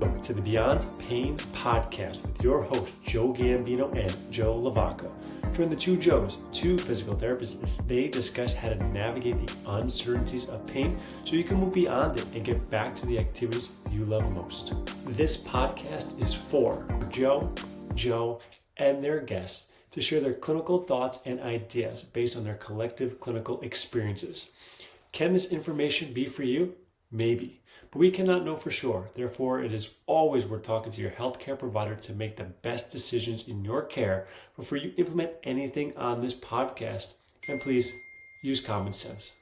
Welcome to the Beyond Pain podcast with your host, Joe Gambino and Joe LaVacca. Join the two Joes, two physical therapists, as they discuss how to navigate the uncertainties of pain so you can move beyond it and get back to the activities you love most. This podcast is for Joe, and their guests to share their clinical thoughts and ideas based on their collective clinical experiences. Can this information be for you? Maybe, but we cannot know for sure. Therefore, it is always worth talking to your healthcare provider to make the best decisions in your care before you implement anything on this podcast. And please use common sense.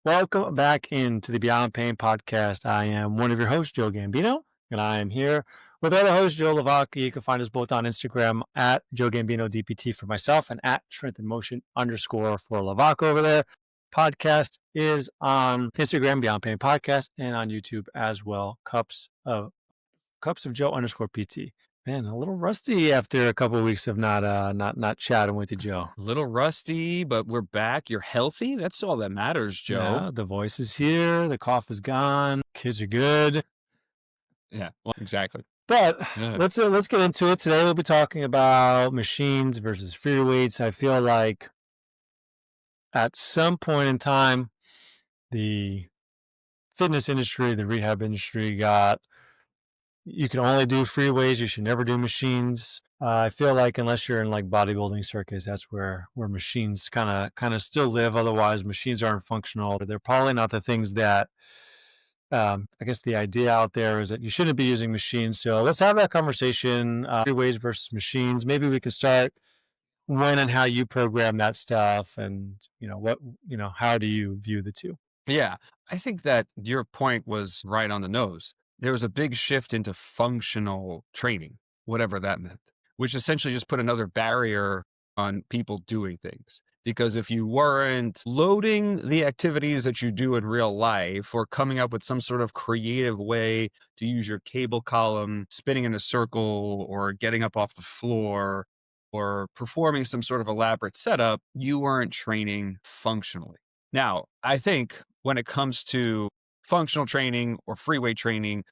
Welcome back into the Beyond Pain podcast. I am one of your hosts, Joe Gambino, and I am here with other host, Joe LaVacca. You can find us both on Instagram at Joe Gambino DPT for myself and at Strength in Motion _ for LaVacca over there. Podcast is on Instagram, Beyond Pain Podcast, and on YouTube as well. Cups of Joe _ PT. Man, a little rusty after a couple of weeks of not chatting with you, Joe. A little rusty, but we're back. You're healthy. That's all that matters, Joe. Yeah, the voice is here. The cough is gone. Kids are good. Yeah, well, exactly. But let's get into it. Today we'll be talking about machines versus free weights. I feel like at some point in time, the fitness industry, the rehab industry you can only do free weights. You should never do machines. I feel like unless you're in like bodybuilding circuits, that's where machines kind of still live. Otherwise, machines aren't functional. They're probably not the things that, I guess the idea out there is that you shouldn't be using machines. So let's have that conversation, free weights versus machines. Maybe we could start when and how you program that stuff, and how do you view the two? Yeah, I think that your point was right on the nose. There was a big shift into functional training, whatever that meant, which essentially just put another barrier on people doing things. Because if you weren't loading the activities that you do in real life or coming up with some sort of creative way to use your cable column, spinning in a circle or getting up off the floor or performing some sort of elaborate setup, you weren't training functionally. Now, I think when it comes to functional training or free weight training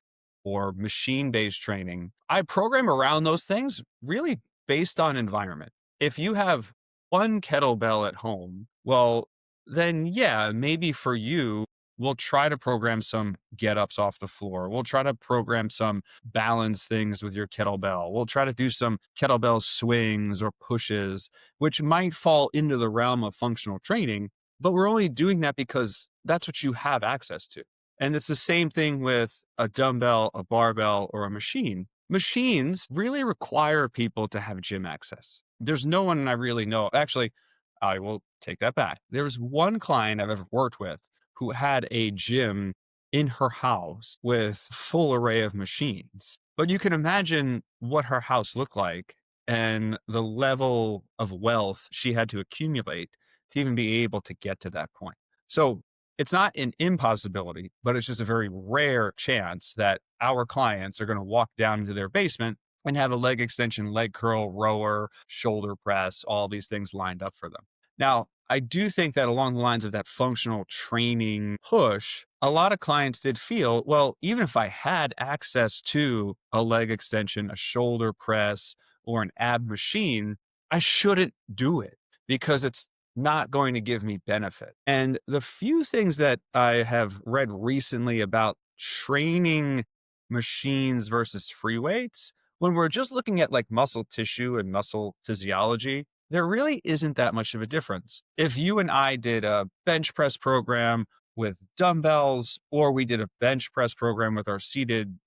or machine-based training, I program around those things really based on environment. If you have one kettlebell at home, well, then yeah, maybe for you, we'll try to program some get-ups off the floor. We'll try to program some balance things with your kettlebell. We'll try to do some kettlebell swings or pushes, which might fall into the realm of functional training, but we're only doing that because that's what you have access to. And it's the same thing with a dumbbell, a barbell, or a machine. Machines really require people to have gym access. There's no one I really know. Actually, I will take that back. There was one client I've ever worked with who had a gym in her house with full array of machines. But you can imagine what her house looked like and the level of wealth she had to accumulate to even be able to get to that point. So it's not an impossibility, but it's just a very rare chance that our clients are going to walk down into their basement and have a leg extension, leg curl, rower, shoulder press, all these things lined up for them. Now, I do think that along the lines of that functional training push, a lot of clients did feel, well, even if I had access to a leg extension, a shoulder press, or an ab machine, I shouldn't do it because it's not going to give me benefit. And the few things that I have read recently about training machines versus free weights, when we're just looking at like muscle tissue and muscle physiology, there really isn't that much of a difference. If you and I did a bench press program with dumbbells, or we did a bench press program with our seated,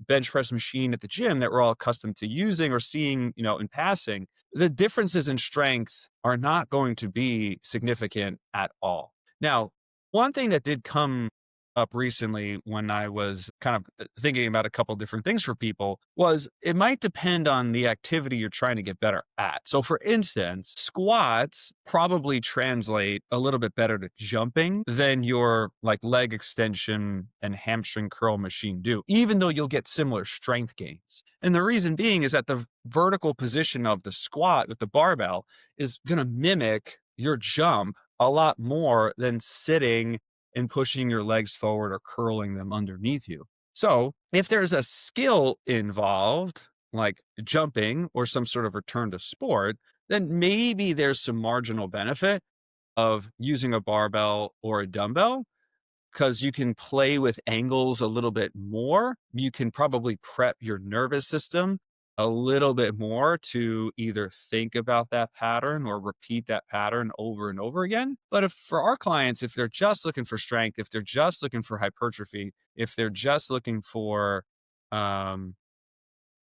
bench press machine at the gym that we're all accustomed to using or seeing, in passing, the differences in strength are not going to be significant at all. Now, one thing that did come up recently when I was kind of thinking about a couple different things for people was it might depend on the activity you're trying to get better at. So for instance, squats probably translate a little bit better to jumping than your like leg extension and hamstring curl machine do, even though you'll get similar strength gains. And the reason being is that the vertical position of the squat with the barbell is going to mimic your jump a lot more than sitting and pushing your legs forward or curling them underneath you. So if there's a skill involved, like jumping or some sort of return to sport, then maybe there's some marginal benefit of using a barbell or a dumbbell because you can play with angles a little bit more. You can probably prep your nervous system a little bit more to either think about that pattern or repeat that pattern over and over again. But if for our clients, if they're just looking for strength, if they're just looking for hypertrophy, if they're just looking for, um,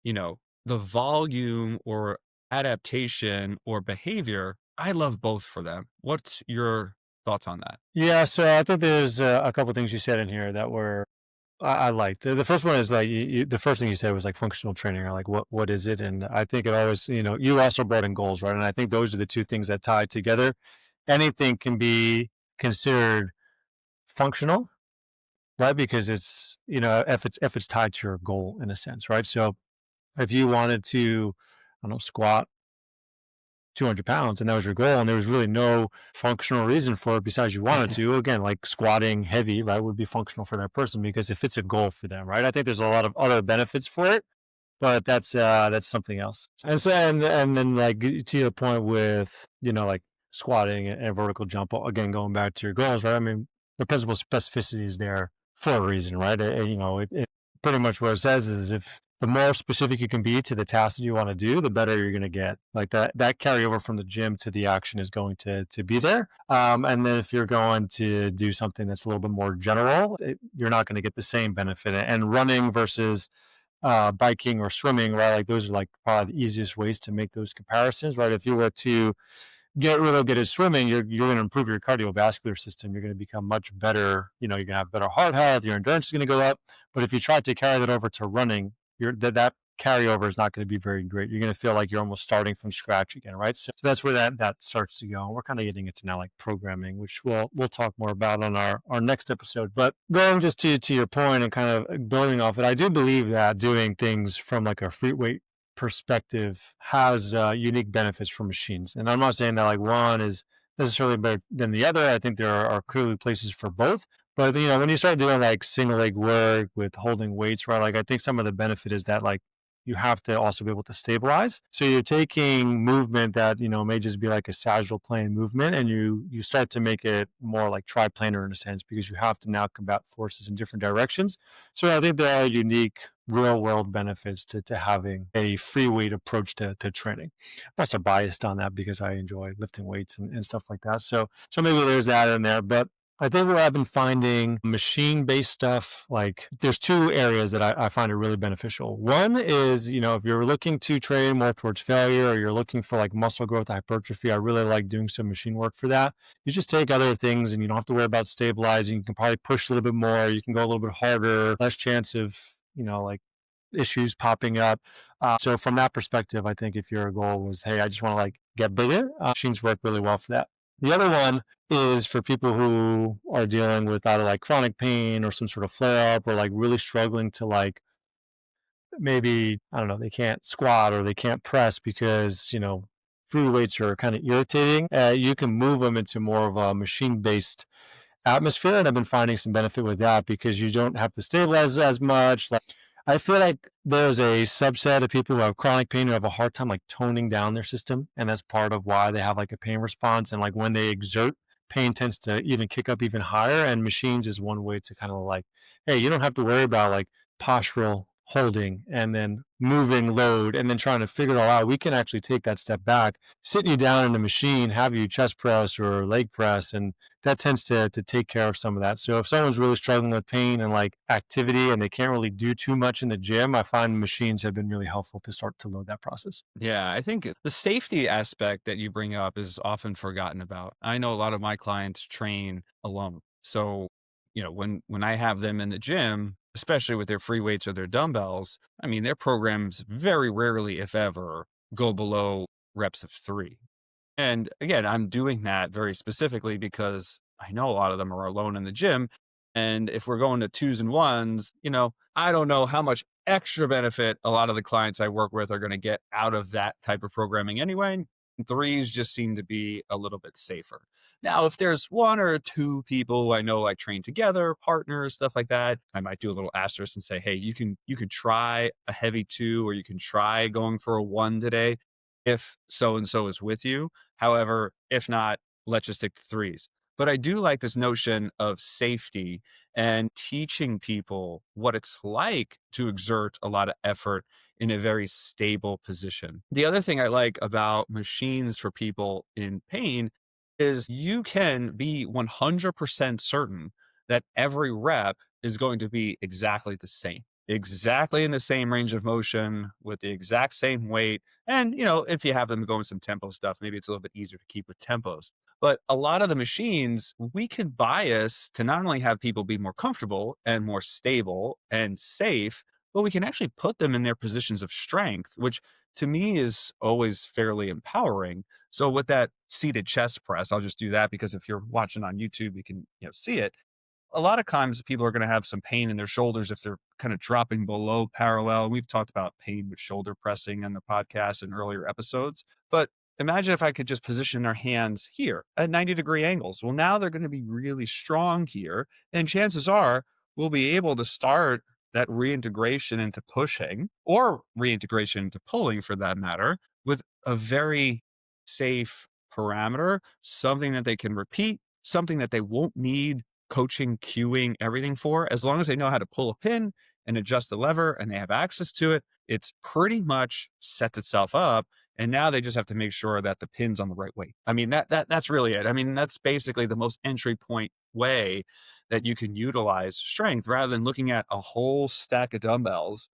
the volume or adaptation or behavior, I love both for them. What's your thoughts on that? Yeah, so I think there's a couple things you said in here that were I liked. The first one is like the first thing you said was like functional training, or like what is it? And I think it always, you also brought in goals, right? And I think those are the two things that tie together. Anything can be considered functional, right? Because it's if it's tied to your goal in a sense, right? So if you wanted to, I don't know, squat 200 pounds and that was your goal and there was really no functional reason for it besides you wanted to, again, like squatting heavy, right, would be functional for that person because if it's a goal for them, right? I think there's a lot of other benefits for it, but that's something else. And so and then like to your point with like squatting and vertical jump, again going back to your goals, right? I mean, the principle of specificity is there for a reason, right? It pretty much what it says is if the more specific you can be to the task that you want to do, the better you're going to get. Like that carryover from the gym to the action is going to be there. And then if you're going to do something that's a little bit more general, you're not going to get the same benefit. And running versus biking or swimming, right? Like those are like probably the easiest ways to make those comparisons, right? If you were to get really good at swimming, you're going to improve your cardiovascular system. You're going to become much better. You're going to have better heart health. Your endurance is going to go up. But if you try to carry that over to running, that carryover is not going to be very great. You're going to feel like you're almost starting from scratch again, right? So that's where that starts to go. We're kind of getting into now like programming, which we'll talk more about on our next episode. But going just to your point and kind of building off it, I do believe that doing things from like a free weight perspective has unique benefits for machines. And I'm not saying that like one is necessarily better than the other. I think there are clearly places for both. But when you start doing like single leg work with holding weights, right? Like I think some of the benefit is that like you have to also be able to stabilize. So you're taking movement that, may just be like a sagittal plane movement and you start to make it more like triplanar in a sense because you have to now combat forces in different directions. So I think there are unique real world benefits to having a free weight approach to training. I'm not so biased on that because I enjoy lifting weights and stuff like that. So maybe there's that in there, but I think where I've been finding machine-based stuff, like there's two areas that I find it really beneficial. One is, if you're looking to train more towards failure or you're looking for like muscle growth, hypertrophy, I really like doing some machine work for that. You just take other things and you don't have to worry about stabilizing. You can probably push a little bit more. You can go a little bit harder, less chance of, like issues popping up. So from that perspective, I think if your goal was, hey, I just want to like get bigger, machines work really well for that. The other one is for people who are dealing with either like chronic pain or some sort of flare up or like really struggling to like maybe, I don't know, they can't squat or they can't press because, free weights are kind of irritating. You can move them into more of a machine based atmosphere. And I've been finding some benefit with that because you don't have to stabilize as much. Like, I feel like there's a subset of people who have chronic pain who have a hard time like toning down their system. And that's part of why they have like a pain response. And like when they exert, pain tends to even kick up even higher. And machines is one way to kind of like, hey, you don't have to worry about like postural holding and then moving load and then trying to figure it all out. We can actually take that step back, sit you down in the machine, have you chest press or leg press, and that tends to take care of some of that. So if someone's really struggling with pain and like activity and they can't really do too much in the gym, I find machines have been really helpful to start to load that process. Yeah, I think the safety aspect that you bring up is often forgotten about. I know a lot of my clients train alone. So, when I have them in the gym, especially with their free weights or their dumbbells, I mean, their programs very rarely, if ever, go below reps of 3. And again, I'm doing that very specifically because I know a lot of them are alone in the gym. And if we're going to 2s and 1s, I don't know how much extra benefit a lot of the clients I work with are going to get out of that type of programming anyway. Threes just seem to be a little bit safer. Now, if there's one or two people who I know like train together, partners, stuff like that, I might do a little asterisk and say, hey, you can try a heavy 2, or you can try going for a 1 today if so and so is with you. However, if not, let's just stick to threes. But I do like this notion of safety and teaching people what it's like to exert a lot of effort in a very stable position. The other thing I like about machines for people in pain is you can be 100% certain that every rep is going to be exactly the same, exactly in the same range of motion with the exact same weight. And, if you have them going some tempo stuff, maybe it's a little bit easier to keep with tempos. But a lot of the machines, we can bias to not only have people be more comfortable and more stable and safe, but we can actually put them in their positions of strength, which to me is always fairly empowering. So with that seated chest press, I'll just do that because if you're watching on YouTube, you can see it. A lot of times people are going to have some pain in their shoulders if they're kind of dropping below parallel. We've talked about pain with shoulder pressing on the podcast in earlier episodes, but imagine if I could just position their hands here at 90-degree angles. Well, now they're going to be really strong here, and chances are we'll be able to start that reintegration into pushing, or reintegration into pulling for that matter, with a very safe parameter, something that they can repeat, something that they won't need coaching, cueing, everything for. As long as they know how to pull a pin and adjust the lever and they have access to it, it's pretty much set itself up. And now they just have to make sure that the pin's on the right weight. I mean, that's really it. I mean, that's basically the most entry point way that you can utilize strength, rather than looking at a whole stack of dumbbells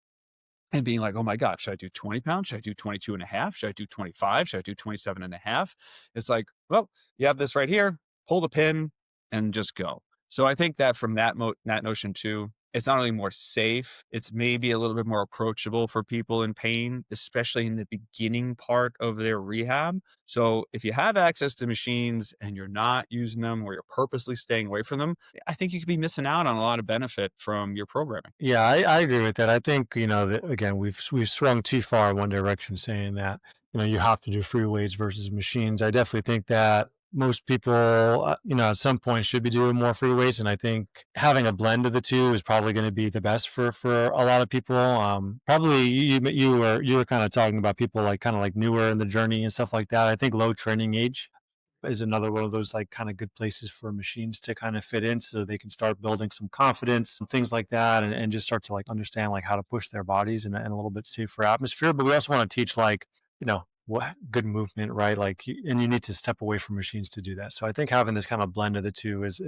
and being like, oh my God, should I do 20 pounds? Should I do 22 and a half? Should I do 25? Should I do 27 and a half? It's like, well, you have this right here, pull the pin and just go. So I think that from that notion too, it's not only more safe, it's maybe a little bit more approachable for people in pain, especially in the beginning part of their rehab. So if you have access to machines and you're not using them, or you're purposely staying away from them, I think you could be missing out on a lot of benefit from your programming. Yeah, I agree with that. I think, that, again, we've swung too far in one direction saying that, you have to do free weights versus machines. I definitely think that most people, at some point should be doing more free weights. And I think having a blend of the two is probably going to be the best for a lot of people. Probably you were kind of talking about people like kind of like newer in the journey and stuff like that. I think low training age is another one of those like kind of good places for machines to kind of fit in, so they can start building some confidence and things like that, and just start to like understand like how to push their bodies in a little bit safer atmosphere. But we also want to teach like, what good movement, right? Like, and you need to step away from machines to do that. So I think having this kind of blend of the two is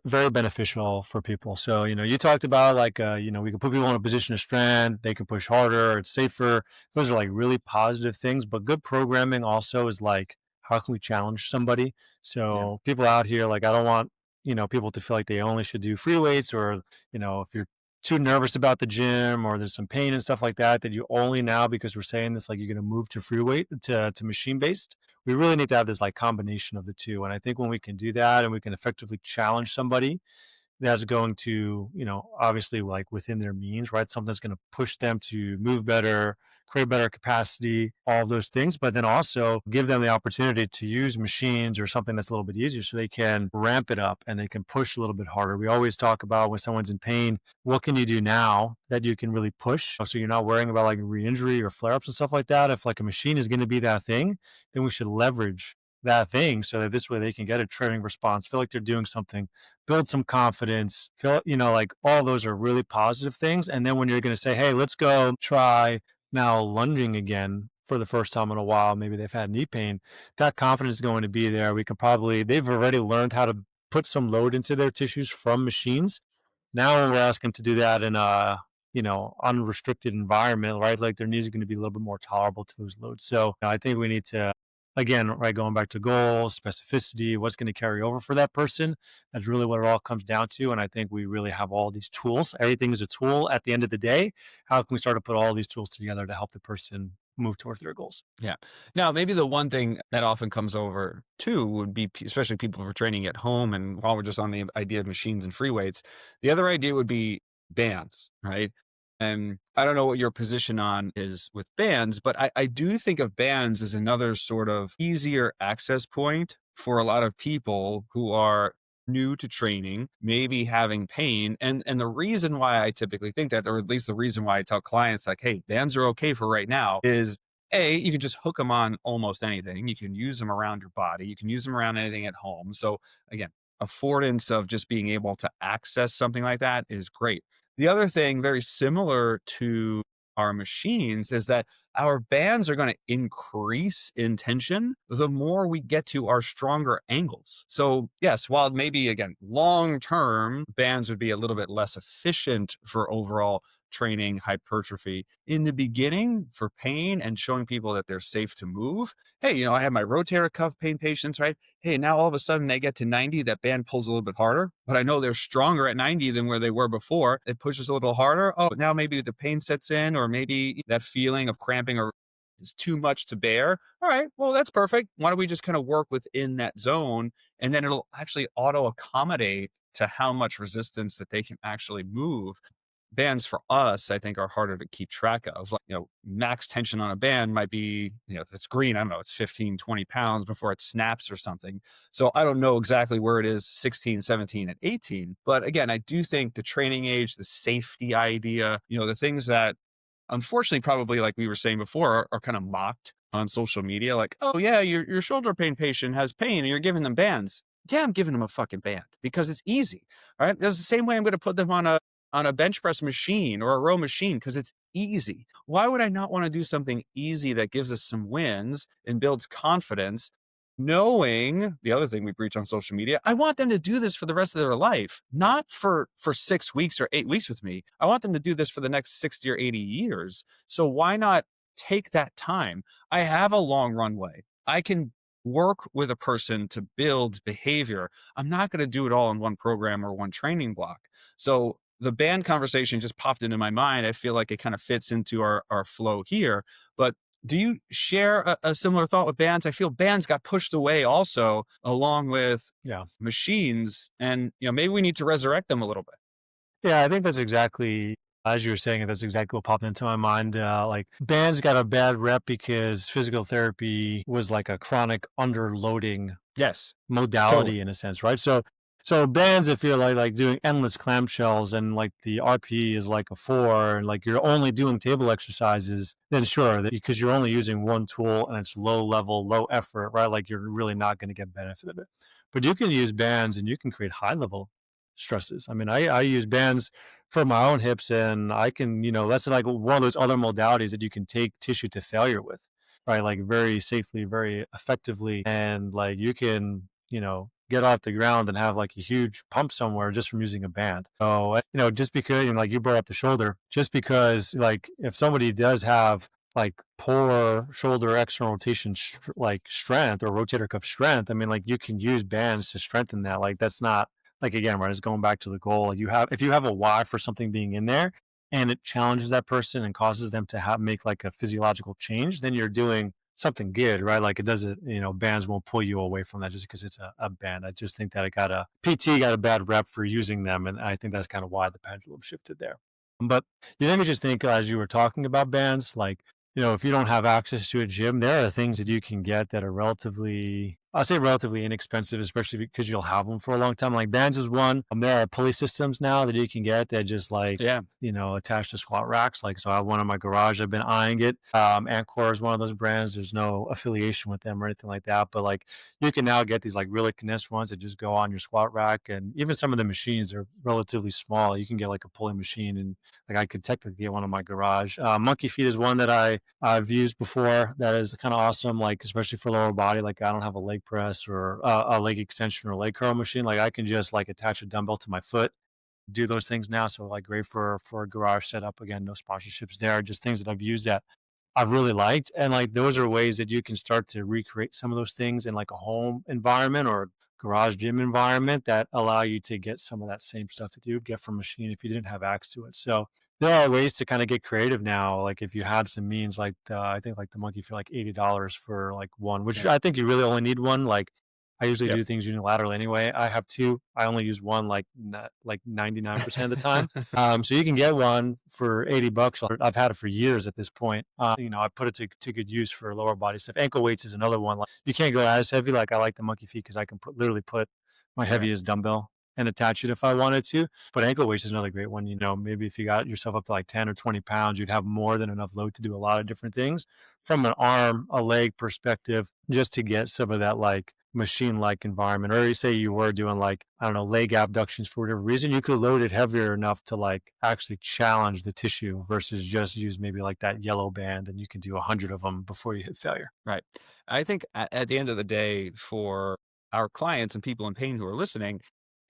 very beneficial for people. So, you talked about like, we can put people in a position of strength, they can push harder, it's safer. Those are like really positive things, but good programming also is like, how can we challenge somebody? So people out here, like, I don't want, people to feel like they only should do free weights, or, if you're too nervous about the gym or there's some pain and stuff like that, that you only now, because we're saying this, like you're going to move to free weight to machine based. We really need to have this like combination of the two. And I think when we can do that and we can effectively challenge somebody, that's going to, obviously like within their means, right? Something that's going to push them to move better, create better capacity, all of those things, but then also give them the opportunity to use machines or something that's a little bit easier, so they can ramp it up and they can push a little bit harder. We always talk about when someone's in pain, what can you do now that you can really push? So you're not worrying about like re-injury or flare-ups and stuff like that. If like a machine is going to be that thing, then we should leverage that thing so that this way they can get a training response, feel like they're doing something, build some confidence, feel, like all those are really positive things. And then when you're going to say, hey, let's go try now lunging again for the first time in a while, maybe they've had knee pain, that confidence is going to be there. They've already learned how to put some load into their tissues from machines. Now when we're asking to do that in a, unrestricted environment, right? Like their knees are going to be a little bit more tolerable to those loads. So I think we need to, again, right, going back to goals, specificity, what's going to carry over for that person. That's really what it all comes down to. And I think we really have all these tools. Everything is a tool at the end of the day. How can we start to put all these tools together to help the person move towards their goals? Yeah. Now, maybe the one thing that often comes over too would be, especially people who are training at home, and while we're just on the idea of machines and free weights, the other idea would be bands, right? And I don't know what your position on is with bands, but I do think of bands as another sort of easier access point for a lot of people who are new to training, maybe having pain. And the reason why I typically think that, or at least the reason why I tell clients like, hey, bands are okay for right now is you can just hook them on almost anything. You can use them around your body. You can use them around anything at home. So again, affordance of just being able to access something like that is great. The other thing, very similar to our machines, is that our bands are going to increase in tension the more we get to our stronger angles. So, yes, while maybe again, long term, bands would be a little bit less efficient for overall training hypertrophy in the beginning for pain and showing people that they're safe to move. Hey, I have my rotator cuff pain patients, right? Hey, now all of a sudden they get to 90, that band pulls a little bit harder, but I know they're stronger at 90 than where they were before. It pushes a little harder. Oh, now maybe the pain sets in, or maybe that feeling of cramping or is too much to bear. All right, well, that's perfect. Why don't we just kind of work within that zone, and then it'll actually auto accommodate to how much resistance that they can actually move. Bands for us, I think, are harder to keep track of. Like, max tension on a band might be, if it's green, I don't know, it's 15, 20 pounds before it snaps or something. So I don't know exactly where it is 16, 17, and 18. But again, I do think the training age, the safety idea, the things that unfortunately, probably like we were saying before, are kind of mocked on social media. Like, oh yeah, your shoulder pain patient has pain and you're giving them bands. Yeah, I'm giving them a fucking band because it's easy. All right. There's the same way I'm going to put them on a bench press machine or a row machine because it's easy. Why would I not want to do something easy that gives us some wins and builds confidence? Knowing the other thing we preach on social media, I want them to do this for the rest of their life, not for 6 weeks or 8 weeks with me. I want them to do this for the next 60 or 80 years. So why not take that time? I have a long runway. I can work with a person to build behavior. I'm not going to do it all in one program or one training block. So the band conversation just popped into my mind. I feel like it kind of fits into our flow here. But do you share a similar thought with bands? I feel bands got pushed away also along with machines, and maybe we need to resurrect them a little bit. Yeah, I think that's exactly, as you were saying, that's exactly what popped into my mind. Like bands got a bad rep because physical therapy was like a chronic underloading Yes, modality totally. in a sense, right? So bands, if you're like doing endless clamshells and like the RP is like a 4 and like you're only doing table exercises, then sure, because you're only using one tool and it's low level, low effort, right? Like you're really not going to get benefit of it. But you can use bands and you can create high level stresses. I mean, I use bands for my own hips and I can, that's like one of those other modalities that you can take tissue to failure with, right? Like very safely, very effectively. And like you can, get off the ground and have like a huge pump somewhere just from using a band. So, just because, like you brought up the shoulder, just because like if somebody does have like poor shoulder external rotation like strength or rotator cuff strength, I mean, like you can use bands to strengthen that. Like that's not like, again, right, it's going back to the goal. Like if you have a why for something being in there and it challenges that person and causes them to make like a physiological change, then you're doing something good, right? Like it doesn't, bands won't pull you away from that just because it's a band. I just think that PT got a bad rep for using them. And I think that's kind of why the pendulum shifted there. But you let me just think as you were talking about bands, like, if you don't have access to a gym, there are things that you can get that are I'll say relatively inexpensive, especially because you'll have them for a long time. Like bands is one. There are pulley systems now that you can get that just like, Yeah. attached to squat racks. Like, so I have one in my garage. I've been eyeing it. Ancor is one of those brands. There's no affiliation with them or anything like that. But like you can now get these like really condensed ones that just go on your squat rack. And even some of the machines are relatively small. You can get like a pulley machine and like I could technically get one in my garage. Monkey Feet is one that I've used before. That is kind of awesome. Like especially for lower body. Like I don't have a leg press or a leg extension or leg curl machine. Like I can just like attach a dumbbell to my foot, do those things now. So like great for a garage setup. Again, no sponsorships there. Just things that I've used that I've really liked. And like those are ways that you can start to recreate some of those things in like a home environment or garage gym environment that allow you to get some of that same stuff that you would get from a machine if you didn't have access to it. So there are ways to kind of get creative now. Like if you had some means, like I think like the Monkey for like $80 for like one, which I think you really only need one. Like I usually Yep. do things unilaterally anyway. I have two. I only use one like 99% of the time. So you can get one for $80. I've had it for years at this point. I put it to good use for lower body stuff. Ankle weights is another one. Like, you can't go as heavy. Like, I like the monkey feet because I can literally put my Right. heaviest dumbbell and attach it if I wanted to. But ankle weights is another great one. Maybe if you got yourself up to like 10 or 20 pounds, you'd have more than enough load to do a lot of different things from an arm, a leg perspective, just to get some of that like machine-like environment. Or you say you were doing like, I don't know, leg abductions for whatever reason, you could load it heavier enough to like actually challenge the tissue versus just use maybe like that yellow band, and you can do 100 of them before you hit failure. Right. I think at the end of the day, for our clients and people in pain who are listening,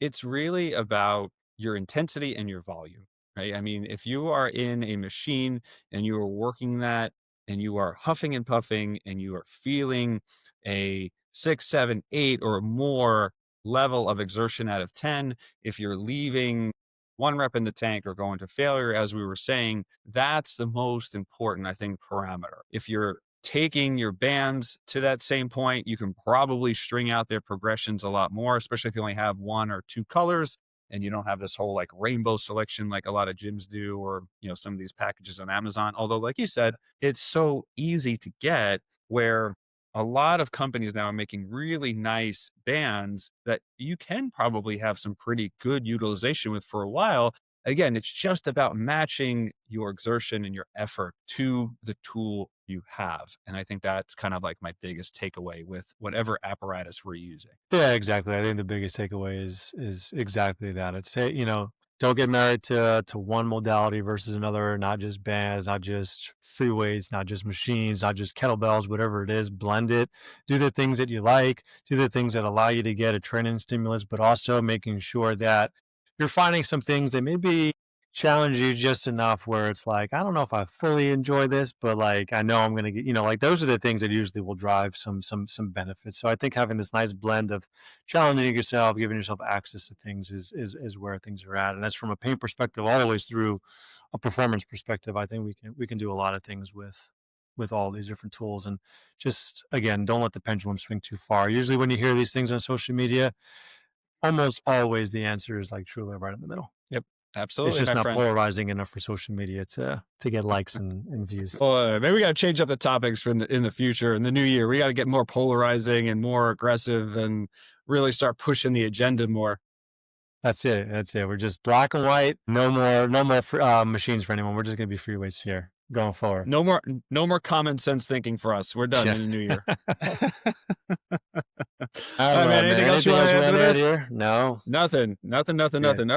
it's really about your intensity and your volume, right? I mean, if you are in a machine and you are working that and you are huffing and puffing and you are feeling a 6, 7, 8 or more level of exertion out of 10, if you're leaving one rep in the tank or going to failure, as we were saying, that's the most important, I think, parameter. If you're taking your bands to that same point, you can probably string out their progressions a lot more, especially if you only have one or two colors and you don't have this whole like rainbow selection like a lot of gyms do, or some of these packages on Amazon. Although, like you said, it's so easy to get, where a lot of companies now are making really nice bands that you can probably have some pretty good utilization with for a while. Again, it's just about matching your exertion and your effort to the tool you have. And I think that's kind of like my biggest takeaway with whatever apparatus we're using. Yeah, exactly. I think the biggest takeaway is exactly that. It's, hey, don't get married to one modality versus another, not just bands, not just free weights, not just machines, not just kettlebells, whatever it is. Blend it. Do the things that you like, do the things that allow you to get a training stimulus, but also making sure that you're finding some things that maybe challenge you just enough where it's like, I don't know if I fully enjoy this, but like, I know I'm going to get, like those are the things that usually will drive some benefits. So I think having this nice blend of challenging yourself, giving yourself access to things is where things are at. And that's from a pain perspective, all the way through a performance perspective. I think we can do a lot of things with all these different tools. And just, again, don't let the pendulum swing too far. Usually when you hear these things on social media, almost always the answer is like truly right in the middle. Yep. Absolutely. It's just my not friend. polarizing enough for social media to get likes and views. Well, maybe we got to change up the topics for in the future, in the new year. We got to get more polarizing and more aggressive and really start pushing the agenda more. That's it. We're just black and white. No more machines for anyone. We're just going to be free weights here going forward. No more common sense thinking for us. We're done in the new year. All right, man. Anything else you want to add to this? Here? No. Nothing. All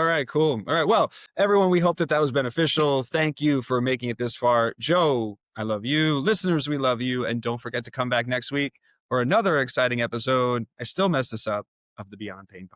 right, cool. All right. Well, everyone, we hope that was beneficial. Thank you for making it this far. Joe, I love you. Listeners, we love you. And don't forget to come back next week for another exciting episode. I still mess this up, of the Beyond Pain podcast.